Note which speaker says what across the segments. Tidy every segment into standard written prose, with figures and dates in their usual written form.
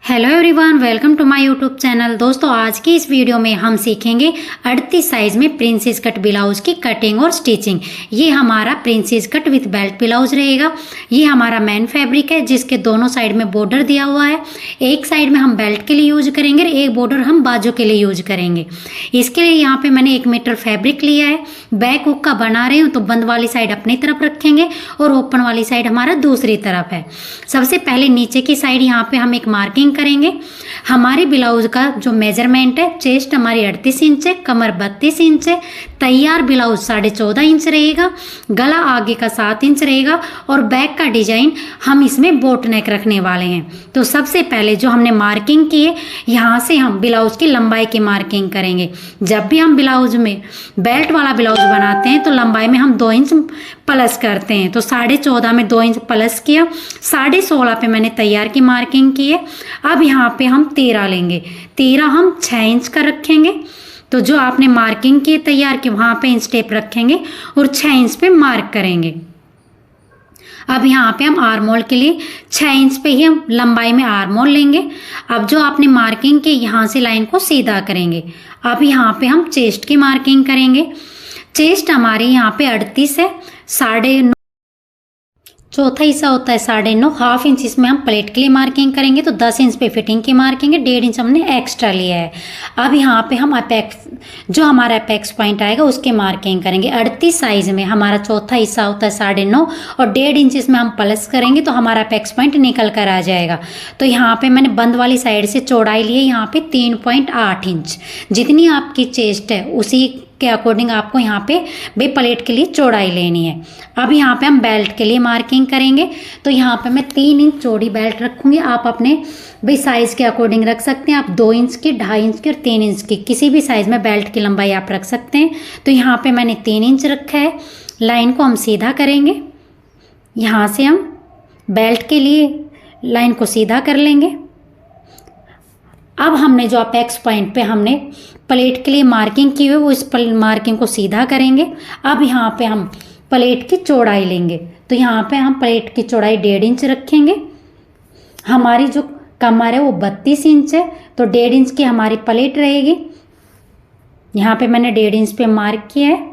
Speaker 1: Hello everyone, welcome to my YouTube channel. दोस्तों, आज की इस वीडियो में हम सीखेंगे 38 साइज में प्रिंसेस कट ब्लाउज की कटिंग और स्टिचिंग। ये हमारा princess cut with belt blouse रहेगा। ये हमारा मेन फैब्रिक है जिसके दोनों साइड में बॉर्डर दिया हुआ है। एक साइड में हम बेल्ट के लिए यूज करेंगे और एक बॉर्डर हम बाजू के लिए यूज करेंगे। इसके लिए यहाँ पे मैंने 1 मीटर फैब्रिक लिया है। बैक हुक का बना रही हूँ तो बंद वाली साइड अपनी तरफ रखेंगे और ओपन वाली साइड हमारा दूसरी तरफ है। सबसे पहले नीचे की साइड यहाँ पे हम एक मार्किंग करेंगे। हमारे ब्लाउज का जो मेजरमेंट है, चेस्ट हमारी 38 इंच है, कमर 32 इंच है, तैयार ब्लाउज 14.5 इंच रहेगा, गला आगे का 7 इंच रहेगा और बैक का डिजाइन हम इसमें बोट नेक रखने वाले हैं। तो सबसे पहले जो हमने मार्किंग की है, यहाँ से हम ब्लाउज की लंबाई की मार्किंग करेंगे। जब भी हम ब्लाउज में बेल्ट वाला ब्लाउज बनाते हैं तो लंबाई में हम 2 इंच प्लस करते हैं। तो 14.5 में 2 इंच प्लस किया, 16.5 पे मैंने तैयार की मार्किंग की है। अब यहाँ पे हम 13 लेंगे, 13 हम 6 इंच का रखेंगे। तो जो आपने मार्किंग की तैयार की वहाँ पे इंच टेप रखेंगे और 6 इंच पे मार्क करेंगे। अब यहाँ पे हम आर्म होल के लिए 6 इंच पे ही हम लंबाई में आर्म होल लेंगे। अब जो आपने मार्किंग की यहाँ से लाइन को सीधा करेंगे। अब यहाँ पे हम चेस्ट की मार्किंग करेंगे। चेस्ट हमारी यहाँ पे 38 है, 9.5 चौथा हिस्सा होता है 9.5, हाफ इंच इसमें हम प्लेट के लिए मार्किंग करेंगे। तो 10 इंच पे फिटिंग की मार्किंग है, 1.5 इंच हमने एक्स्ट्रा लिया है। अब यहाँ पे हम अपेक्स, जो हमारा अपेक्स पॉइंट आएगा उसके मार्किंग करेंगे। 38 साइज में हमारा चौथा हिस्सा होता है 9.5 और 1.5 इंच इसमें हम प्लस करेंगे तो हमारा अपेक्स पॉइंट निकल कर आ जाएगा। तो यहाँ पे मैंने बंद वाली साइड से चौड़ाई ली है यहाँ पे 3.8 इंच। जितनी आपकी चेस्ट है उसी के अकॉर्डिंग आपको यहाँ पे बे प्लेट के लिए चौड़ाई लेनी है। अब यहाँ पे हम बेल्ट के लिए मार्किंग करेंगे। तो यहाँ पे मैं 3 इंच चौड़ी बेल्ट रखूँगी। आप अपने भाई साइज़ के अकॉर्डिंग रख सकते हैं। आप 2 इंच की, 2.5 इंच की और 3 इंच की किसी भी साइज़ में बेल्ट की लंबाई आप रख सकते हैं। तो यहाँ पे मैंने 3 इंच रखा है। लाइन को हम सीधा करेंगे। यहाँ से हम बेल्ट के लिए लाइन को सीधा कर लेंगे। अब हमने जो अपेक्स पॉइंट पे हमने प्लेट के लिए मार्किंग की हुई वो इस मार्किंग को सीधा करेंगे। अब यहाँ पे हम प्लेट की चौड़ाई लेंगे। तो यहाँ पे हम प्लेट की चौड़ाई 1.5 इंच रखेंगे। हमारी जो कमर है वो 32 इंच है तो 1.5 इंच की हमारी प्लेट रहेगी। यहाँ पे मैंने 1.5 इंच पे मार्क किया है।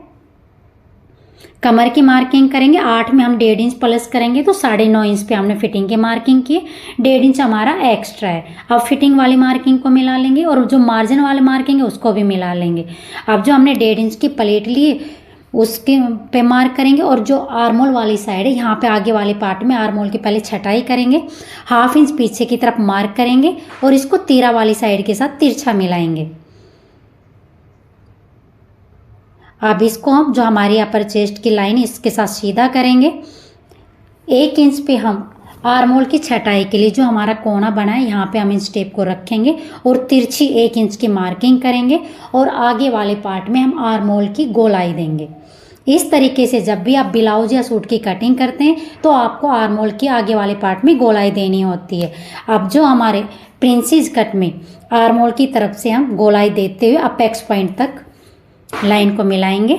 Speaker 1: कमर की मार्किंग करेंगे, 8 में हम 1.5 इंच प्लस करेंगे तो 9.5 इंच पे हमने फिटिंग की मार्किंग की, 1.5 इंच हमारा एक्स्ट्रा है। अब फिटिंग वाली मार्किंग को मिला लेंगे और जो मार्जिन वाली मार्किंग है उसको भी मिला लेंगे। अब जो हमने 1.5 इंच की प्लेट ली उसके पे मार्क करेंगे और जो आर्मोल वाली साइड है यहाँ पे आगे वाले पार्ट में आर्मोल की पहले छटाई करेंगे, 1/2 इंच पीछे की तरफ मार्क करेंगे और इसको तीरा वाली साइड के साथ तिरछा मिलाएंगे। अब इसको हम जो हमारी अपर चेस्ट की लाइन इसके साथ सीधा करेंगे। 1 इंच पे हम आर्मोल की छटाई के लिए जो हमारा कोना बना है यहाँ पे हम इंच टेप को रखेंगे और तिरछी 1 इंच की मार्किंग करेंगे और आगे वाले पार्ट में हम आर्मोल की गोलाई देंगे। इस तरीके से जब भी आप ब्लाउज या सूट की कटिंग करते हैं तो आपको आर्मोल की आगे वाले पार्ट में गोलाई देनी होती है। अब जो हमारे प्रिंसेस कट में आर्मोल की तरफ से हम गोलाई देते हुए अपेक्स पॉइंट तक लाइन को मिलाएंगे।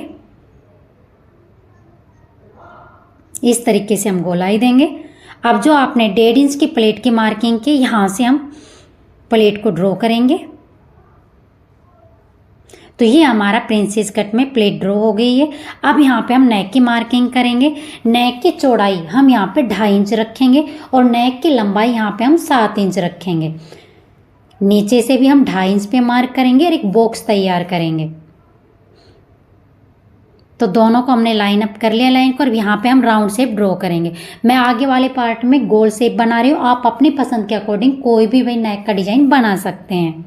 Speaker 1: इस तरीके से हम गोलाई देंगे। अब जो आपने 1.5 इंच की प्लेट की मार्किंग की, यहाँ से हम प्लेट को ड्रॉ करेंगे। तो ये हमारा प्रिंसेस कट में प्लेट ड्रॉ हो गई है। अब यहाँ पे हम नेक की मार्किंग करेंगे। नेक की चौड़ाई हम यहाँ पे 2.5 इंच रखेंगे और नेक की लंबाई यहाँ पे हम 7 इंच रखेंगे। नीचे से भी हम 2.5 इंच पे मार्क करेंगे और एक बॉक्स तैयार करेंगे। तो दोनों को हमने लाइन अप कर लिया लाइन को और यहाँ पे हम राउंड शेप ड्रॉ करेंगे। मैं आगे वाले पार्ट में गोल शेप बना रही हूँ, आप अपनी पसंद के अकॉर्डिंग कोई भी भाई नेक का डिजाइन बना सकते हैं।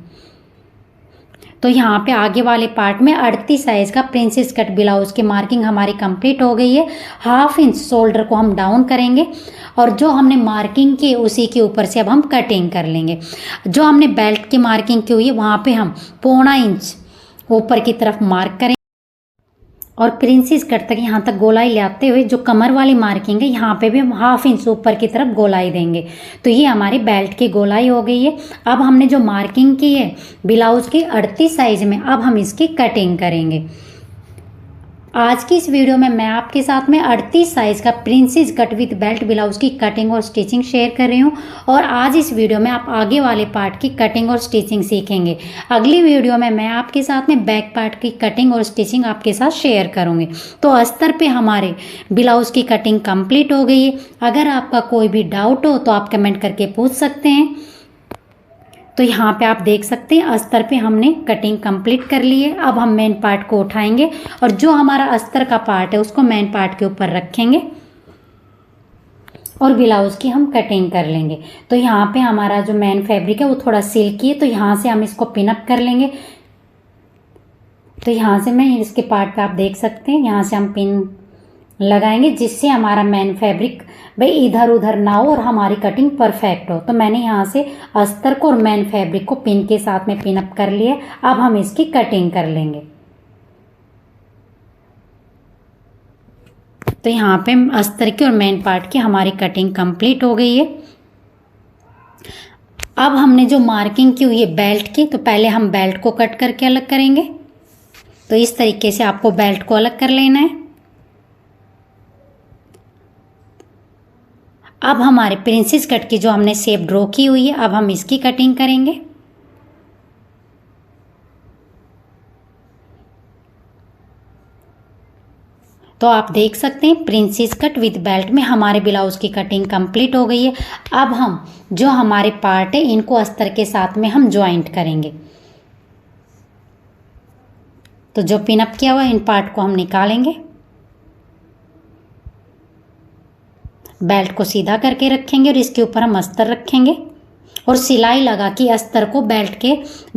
Speaker 1: तो यहाँ पे आगे वाले पार्ट में 38 साइज का प्रिंसेस कट ब्लाउज की मार्किंग हमारी कंप्लीट हो गई है। 1/2 इंच शोल्डर को हम डाउन करेंगे और जो हमने मार्किंग की उसी के ऊपर से अब हम कटिंग कर लेंगे। जो हमने बेल्ट की मार्किंग की हुई है वहाँ पे हम 0.25 इंच ऊपर की तरफ मार्क करेंगे और प्रिंसेस कट तक यहाँ तक गोलाई लाते हुए जो कमर वाली मार्किंग है यहाँ पे भी हम 1/2 इंच ऊपर की तरफ गोलाई देंगे। तो ये हमारी बेल्ट की गोलाई हो गई है। अब हमने जो मार्किंग की है ब्लाउज की 38 साइज में, अब हम इसकी कटिंग करेंगे। आज की इस वीडियो में मैं आपके साथ में 38 साइज का princess cut with belt blouse की कटिंग और स्टिचिंग शेयर कर रही हूँ। और आज इस वीडियो में आप आगे वाले पार्ट की कटिंग और स्टिचिंग सीखेंगे। अगली वीडियो में मैं आपके साथ में बैक पार्ट की कटिंग और स्टिचिंग आपके साथ शेयर करूँगी। तो अस्तर पे हमारे ब्लाउज की कटिंग कंप्लीट हो गई है। अगर आपका कोई भी डाउट हो तो आप कमेंट करके पूछ सकते हैं। तो यहाँ पे आप देख सकते हैं अस्तर पे हमने कटिंग कंप्लीट कर ली है। अब हम मेन पार्ट को उठाएंगे और जो हमारा अस्तर का पार्ट है उसको मेन पार्ट के ऊपर रखेंगे और ब्लाउज की हम कटिंग कर लेंगे। तो यहाँ पे हमारा जो मेन फैब्रिक है वो थोड़ा सिल्की है, तो यहाँ से हम इसको पिन अप कर लेंगे। तो यहाँ से मैं इसके पार्ट पे आप देख सकते हैं, यहाँ से हम पिन लगाएंगे जिससे हमारा मेन फैब्रिक भाई इधर उधर ना हो और हमारी कटिंग परफेक्ट हो। तो मैंने यहाँ से अस्तर को और मेन फैब्रिक को पिन के साथ में पिन अप कर लिया। अब हम इसकी कटिंग कर लेंगे। तो यहाँ पे अस्तर की और मेन पार्ट की हमारी कटिंग कंप्लीट हो गई है। अब हमने जो मार्किंग की हुई है बेल्ट की, तो पहले हम बेल्ट को कट करके अलग करेंगे। तो इस तरीके से आपको बेल्ट को अलग कर लेना है। अब हमारे प्रिंसेस कट की जो हमने शेप ड्रॉ की हुई है, अब हम इसकी कटिंग करेंगे। तो आप देख सकते हैं प्रिंसेस कट विद बेल्ट में हमारे ब्लाउज की कटिंग कंप्लीट हो गई है। अब हम जो हमारे पार्ट है इनको अस्तर के साथ में हम ज्वाइंट करेंगे। तो जो पिन अप किया हुआ है इन पार्ट को हम निकालेंगे, बेल्ट को सीधा करके रखेंगे और इसके ऊपर हम अस्तर रखेंगे और सिलाई लगा के अस्तर को बेल्ट के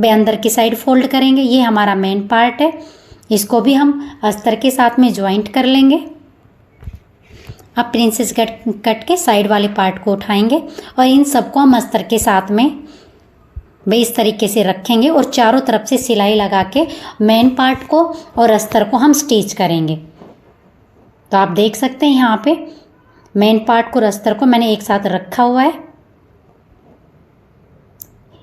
Speaker 1: अंदर की साइड फोल्ड करेंगे। ये हमारा मेन पार्ट है, इसको भी हम अस्तर के साथ में ज्वाइंट कर लेंगे। अब प्रिंसेस कट के साइड वाले पार्ट को उठाएंगे और इन सबको हम अस्तर के साथ में इस तरीके से रखेंगे और चारों तरफ से सिलाई लगा के मेन पार्ट को और अस्तर को हम स्टिच करेंगे। तो आप देख सकते हैं यहाँ पे मेन पार्ट को और अस्तर को मैंने एक साथ रखा हुआ है।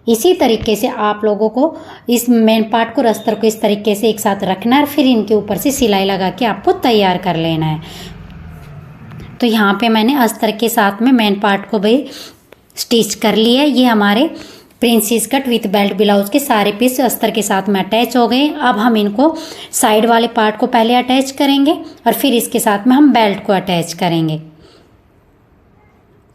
Speaker 1: इसी तरीके से आप लोगों को इस मेन पार्ट को और अस्तर को इस तरीके से एक साथ रखना है और फिर इनके ऊपर से सिलाई लगा के आपको तैयार कर लेना है। तो यहाँ पे मैंने अस्तर के साथ में मेन पार्ट को भाई स्टिच कर लिया है। ये हमारे princess cut with belt blouse के सारे पीस अस्तर के साथ में अटैच हो गए। अब हम इनको साइड वाले पार्ट को पहले अटैच करेंगे और फिर इसके साथ में हम बेल्ट को अटैच करेंगे।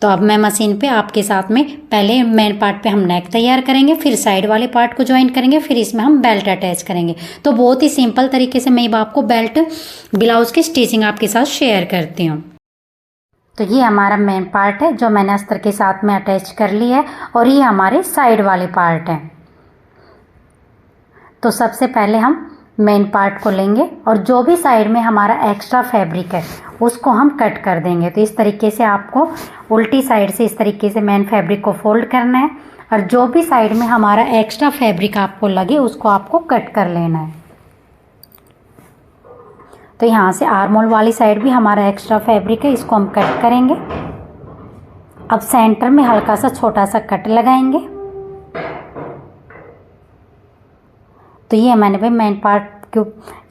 Speaker 1: तो अब मैं मशीन पे आपके साथ में पहले मेन पार्ट पे हम नेक तैयार करेंगे, फिर साइड वाले पार्ट को ज्वाइन करेंगे, फिर इसमें हम बेल्ट अटैच करेंगे। तो बहुत ही सिंपल तरीके से मैं आपको बेल्ट ब्लाउज की स्टिचिंग आपके साथ शेयर करती हूँ। तो ये हमारा मेन पार्ट है जो मैंने अस्तर के साथ में अटैच कर लिया है और ये हमारे साइड वाले पार्ट हैं। तो सबसे पहले हम मेन पार्ट को लेंगे और जो भी साइड में हमारा एक्स्ट्रा फैब्रिक है उसको हम कट कर देंगे। तो इस तरीके से आपको उल्टी साइड से इस तरीके से मेन फैब्रिक को फोल्ड करना है और जो भी साइड में हमारा एक्स्ट्रा फैब्रिक आपको लगे उसको आपको कट कर लेना है। तो यहाँ से आर्म होल वाली साइड भी हमारा एक्स्ट्रा फैब्रिक है, इसको हम कट करेंगे। अब सेंटर में हल्का सा छोटा सा कट लगाएंगे। तो ये मैंने भाई मेन पार्ट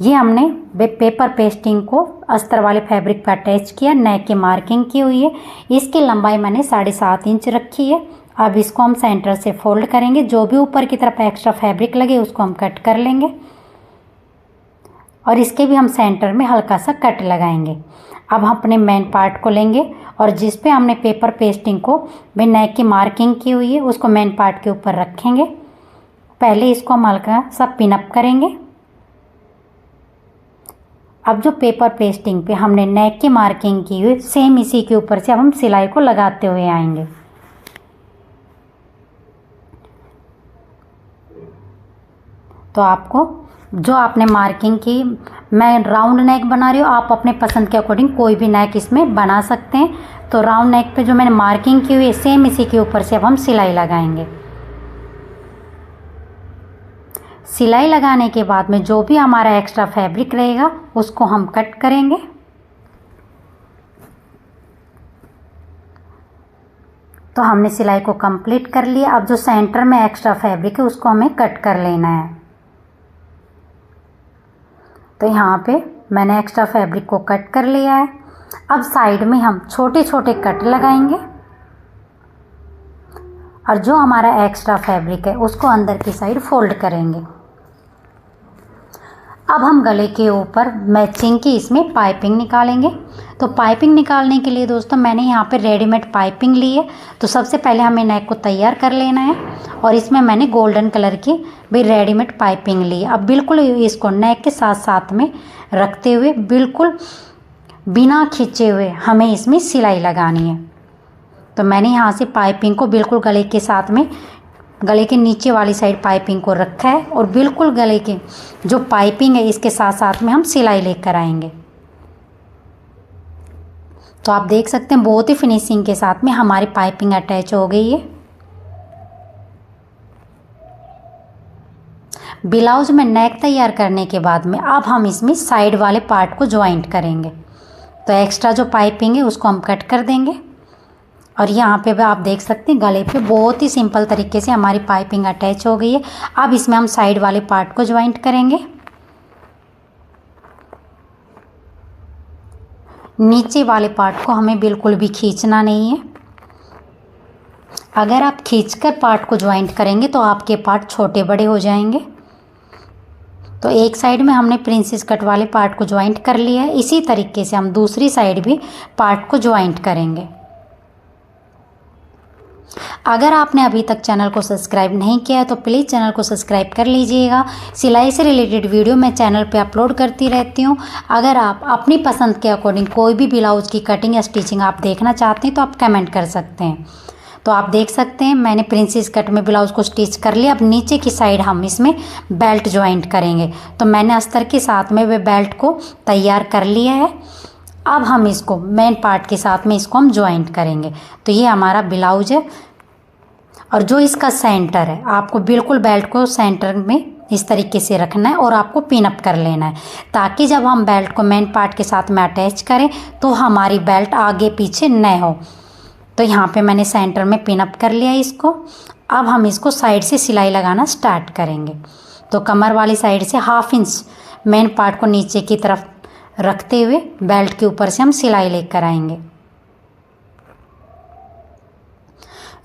Speaker 1: ये हमने पेपर पेस्टिंग को अस्तर वाले फैब्रिक पर अटैच किया, नेक की मार्किंग की हुई है। इसकी लंबाई मैंने 7.5 इंच रखी है। अब इसको हम सेंटर से फोल्ड करेंगे, जो भी ऊपर की तरफ एक्स्ट्रा फैब्रिक लगे उसको हम कट कर लेंगे और इसके भी हम सेंटर में हल्का सा कट लगाएंगे। अब हम अपने मेन पार्ट को लेंगे और जिस पे हमने पेपर पेस्टिंग को भाई नेक की मार्किंग की हुई है उसको मेन पार्ट के ऊपर रखेंगे। पहले इसको हम हल्का सा पिन अप करेंगे। अब जो पेपर पेस्टिंग पे हमने नेक की मार्किंग की हुई सेम इसी के ऊपर से अब हम सिलाई को लगाते हुए आएंगे। तो आपको जो आपने मार्किंग की, मैं राउंड नेक बना रही हूँ, आप अपने पसंद के अकॉर्डिंग कोई भी नेक इसमें बना सकते हैं। तो राउंड नेक पे जो मैंने मार्किंग की हुई है सेम इसी के ऊपर से अब हम सिलाई लगाएंगे। सिलाई लगाने के बाद में जो भी हमारा एक्स्ट्रा फैब्रिक रहेगा उसको हम कट करेंगे। तो हमने सिलाई को कंप्लीट कर लिया। अब जो सेंटर में एक्स्ट्रा फैब्रिक है उसको हमें कट कर लेना है। तो यहाँ पे मैंने एक्स्ट्रा फैब्रिक को कट कर लिया है। अब साइड में हम छोटे छोटे कट लगाएंगे और जो हमारा एक्स्ट्रा फैब्रिक है उसको अंदर की साइड फोल्ड करेंगे। अब हम गले के ऊपर मैचिंग की इसमें पाइपिंग निकालेंगे। तो पाइपिंग निकालने के लिए दोस्तों मैंने यहाँ पे रेडीमेड पाइपिंग ली है। तो सबसे पहले हमें नेक को तैयार कर लेना है और इसमें मैंने गोल्डन कलर की भी रेडीमेड पाइपिंग ली है। अब बिल्कुल इसको नेक के साथ साथ में रखते हुए बिल्कुल बिना खींचे हुए हमें इसमें सिलाई लगानी है। तो मैंने यहाँ से पाइपिंग को बिल्कुल गले के साथ में, गले के नीचे वाली साइड पाइपिंग को रखा है और बिल्कुल गले के जो पाइपिंग है इसके साथ साथ में हम सिलाई लेकर आएंगे। तो आप देख सकते हैं बहुत ही फिनिशिंग के साथ में हमारी पाइपिंग अटैच हो गई है। ब्लाउज में नेक तैयार करने के बाद में अब हम इसमें साइड वाले पार्ट को ज्वाइंट करेंगे। तो एक्स्ट्रा जो पाइपिंग है उसको हम कट कर देंगे और यहाँ पे भी आप देख सकते हैं गले पे बहुत ही सिंपल तरीके से हमारी पाइपिंग अटैच हो गई है। अब इसमें हम साइड वाले पार्ट को ज्वाइंट करेंगे। नीचे वाले पार्ट को हमें बिल्कुल भी खींचना नहीं है। अगर आप खींचकर पार्ट को ज्वाइंट करेंगे तो आपके पार्ट छोटे बड़े हो जाएंगे। तो एक साइड में हमने प्रिंसेस कट वाले पार्ट को ज्वाइंट कर लिया है। इसी तरीके से हम दूसरी साइड भी पार्ट को ज्वाइंट करेंगे। अगर आपने अभी तक चैनल को सब्सक्राइब नहीं किया है तो प्लीज़ चैनल को सब्सक्राइब कर लीजिएगा। सिलाई से रिलेटेड वीडियो मैं चैनल पे अपलोड करती रहती हूँ। अगर आप अपनी पसंद के अकॉर्डिंग कोई भी ब्लाउज की कटिंग या स्टिचिंग आप देखना चाहते हैं तो आप कमेंट कर सकते हैं। तो आप देख सकते हैं मैंने प्रिंसेस कट में ब्लाउज़ को स्टिच कर लिया। अब नीचे की साइड हम इसमें बेल्ट ज्वाइंट करेंगे। तो मैंने अस्तर के साथ में वे बेल्ट को तैयार कर लिया है। अब हम इसको मेन पार्ट के साथ में इसको हम ज्वाइंट करेंगे। तो ये हमारा ब्लाउज है और जो इसका सेंटर है आपको बिल्कुल बेल्ट को सेंटर में इस तरीके से रखना है और आपको पिन अप कर लेना है ताकि जब हम बेल्ट को मेन पार्ट के साथ में अटैच करें तो हमारी बेल्ट आगे पीछे न हो। तो यहाँ पे मैंने सेंटर में पिन अप कर लिया इसको। अब हम इसको साइड से सिलाई लगाना स्टार्ट करेंगे। तो कमर वाली साइड से 1/2 इंच मेन पार्ट को नीचे की तरफ रखते हुए बेल्ट के ऊपर से हम सिलाई लेकर आएंगे।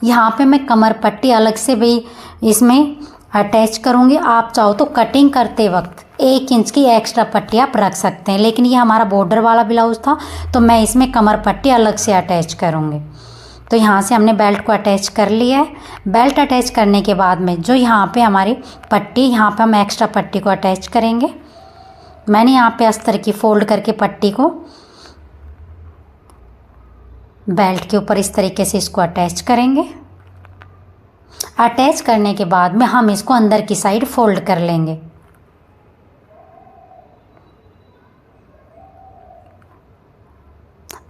Speaker 1: यहाँ पे मैं कमर पट्टी अलग से भी इसमें अटैच करूँगी। आप चाहो तो कटिंग करते वक्त 1 इंच की एक्स्ट्रा पट्टी आप रख सकते हैं, लेकिन ये हमारा बॉर्डर वाला ब्लाउज था तो मैं इसमें कमर पट्टी अलग से अटैच करूँगी। तो यहाँ से हमने बेल्ट को अटैच कर लिया है। बेल्ट अटैच करने के बाद में जो यहाँ पे हमारी पट्टी, यहाँ पे हम एक्स्ट्रा पट्टी को अटैच करेंगे। मैंने यहाँ पे अस्तर की फोल्ड करके पट्टी को बेल्ट के ऊपर इस तरीके से इसको अटैच करेंगे। अटैच करने के बाद में हम इसको अंदर की साइड फोल्ड कर लेंगे।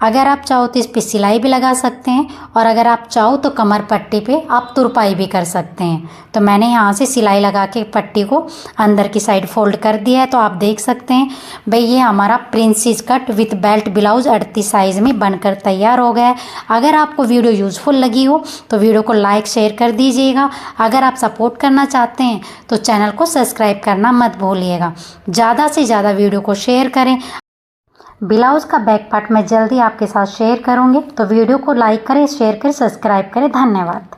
Speaker 1: अगर आप चाहो तो इस पे सिलाई भी लगा सकते हैं और अगर आप चाहो तो कमर पट्टी पे आप तुरपाई भी कर सकते हैं। तो मैंने यहाँ से सिलाई लगा के पट्टी को अंदर की साइड फोल्ड कर दिया है। तो आप देख सकते हैं भाई ये हमारा princess cut with belt blouse 38 size में बनकर तैयार हो गया है। अगर आपको वीडियो यूज़फुल लगी हो तो वीडियो को लाइक शेयर कर दीजिएगा। अगर आप सपोर्ट करना चाहते हैं तो चैनल को सब्सक्राइब करना मत भूलिएगा। ज़्यादा से ज़्यादा वीडियो को शेयर करें। ब्लाउज़ का बैक पार्ट मैं जल्दी आपके साथ शेयर करूंगी। तो वीडियो को लाइक करें, शेयर करें, सब्सक्राइब करें। धन्यवाद।